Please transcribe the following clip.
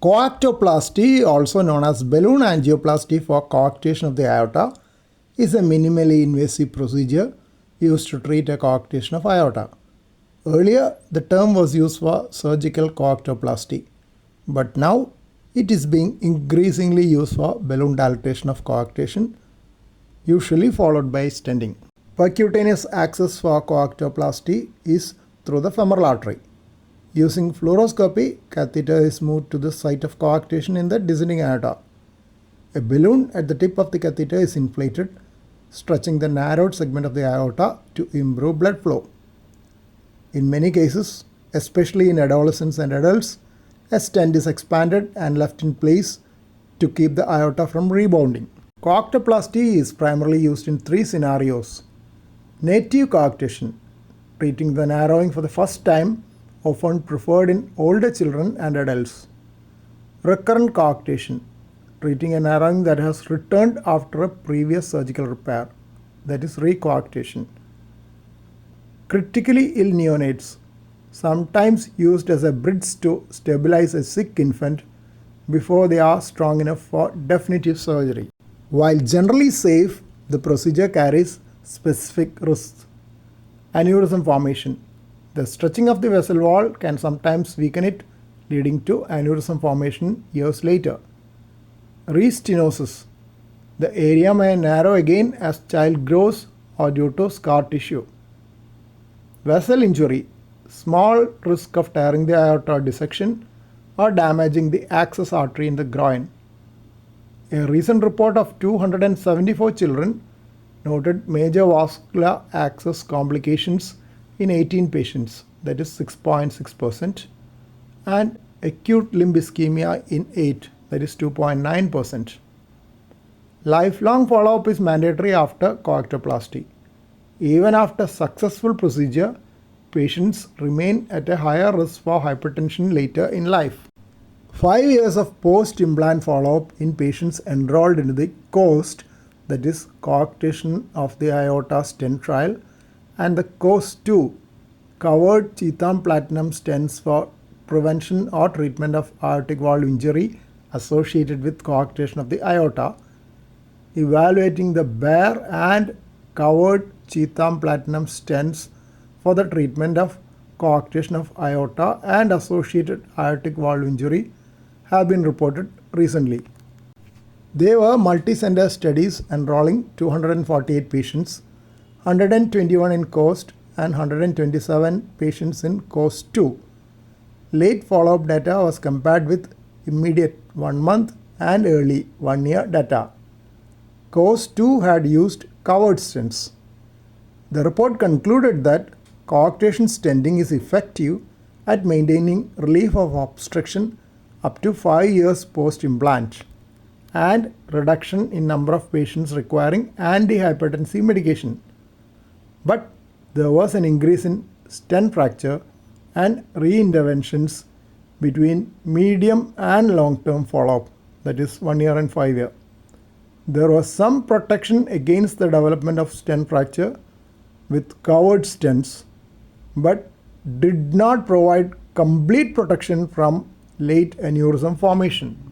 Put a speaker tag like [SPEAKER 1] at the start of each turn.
[SPEAKER 1] Coarctoplasty, also known as balloon angioplasty for coarctation of the aorta, is a minimally invasive procedure used to treat a coarctation of aorta. Earlier, the term was used for surgical coarctoplasty, but now it is being increasingly used for balloon dilatation of coarctation, usually followed by stenting. Percutaneous access for coarctoplasty is through the femoral artery. Using fluoroscopy, catheter is moved to the site of coarctation in the descending aorta. A balloon at the tip of the catheter is inflated, stretching the narrowed segment of the aorta to improve blood flow. In many cases, especially in adolescents and adults, a stent is expanded and left in place to keep the aorta from rebounding. Coarctoplasty is primarily used in three scenarios. Native coarctation, treating the narrowing for the first time, often preferred in older children and adults. Recurrent coarctation, treating a narrowing that has returned after a previous surgical repair, that is recoarctation. Critically ill neonates, sometimes used as a bridge to stabilize a sick infant before they are strong enough for definitive surgery. While generally safe, the procedure carries specific risks. Aneurysm formation. The stretching of the vessel wall can sometimes weaken it, leading to aneurysm formation years later. Restenosis. The area may narrow again as child grows or due to scar tissue. Vessel injury. Small risk of tearing the aorta dissection or damaging the access artery in the groin. A recent report of 274 children noted major vascular access complications in 18 patients, that is 6.6%, and acute limb ischemia in 8, that is 2.9%. Lifelong follow-up is mandatory after coarctoplasty. Even after successful procedure, patients remain at a higher risk for hypertension later in life. 5 years of post-implant follow-up in patients enrolled in the COAST, that is coarctation of the aorta stent trial, and the COAST-2, covered Cheetham platinum stents for prevention or treatment of aortic valve injury associated with coarctation of the aorta, evaluating the bare and covered Cheetham platinum stents for the treatment of coarctation of aorta and associated aortic valve injury have been reported recently. They were multi-center studies enrolling 248 patients, 121 in COAST and 127 patients in COAST-2. Late follow-up data was compared with immediate 1 month and early 1 year data. COAST-2 had used covered stents. The report concluded that coarctation stenting is effective at maintaining relief of obstruction up to 5 years post-implant and reduction in number of patients requiring antihypertensive medication. But there was an increase in stent fracture and reinterventions between medium and long-term follow-up, that is 1 year and 5 years. There was some protection against the development of stent fracture with covered stents, but did not provide complete protection from late aneurysm formation.